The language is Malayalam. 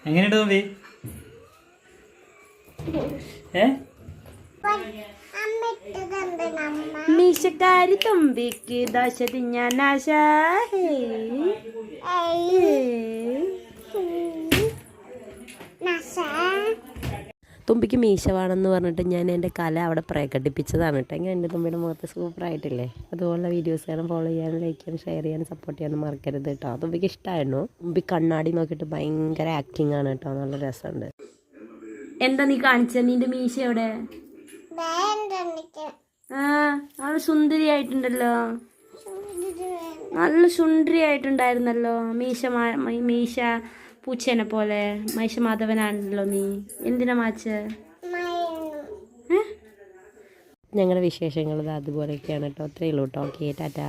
എങ്ങനെയുണ്ട് തുമ്പി? മീശക്കാരി തുമ്പിക്ക് ദശ തിന്നാനാശ. തുമ്പിക്ക് മീശ വേണമെന്ന് പറഞ്ഞിട്ട് ഞാൻ എൻ്റെ കല അവിടെ പ്രകടിപ്പിച്ചതാണ് കേട്ടോ. എങ്ങനെ എൻ്റെ തുമ്പിയുടെ മുഖത്ത് സൂപ്പറായിട്ടില്ലേ? അതുപോലുള്ള വീഡിയോസ് കാണാൻ ഫോളോ ചെയ്യാനും ലൈക്ക് ചെയ്യാനും ഷെയർ ചെയ്യാനും സപ്പോർട്ട് ചെയ്യാനും മറക്കരുത് കേട്ടോ. തുമ്പിക്ക് ഇഷ്ടമായിരുന്നു. തുമ്പി കണ്ണാടി നോക്കിയിട്ട് ഭയങ്കര ആക്ടിങ് ആണ് കേട്ടോ. നല്ല രസമുണ്ട്. എന്താ നീ കാണിച്ച നിന്റെ മീശ എവിടെ? നല്ല സുന്ദരിയായിട്ടുണ്ടല്ലോ. നല്ല സുന്ദരിയായിട്ടുണ്ടായിരുന്നല്ലോ. മീശ പൂച്ചേനെ പോലെ മൈഷ മാധവനാണല്ലോ നീ. എന്തിനാ മാച്ച്? ഞങ്ങളുടെ വിശേഷങ്ങൾ അതുപോലെയൊക്കെയാണ് കേട്ടോ. അത്രയേ ഉള്ളൂ കേട്ടോ. ഓക്കെ, ടാറ്റാ.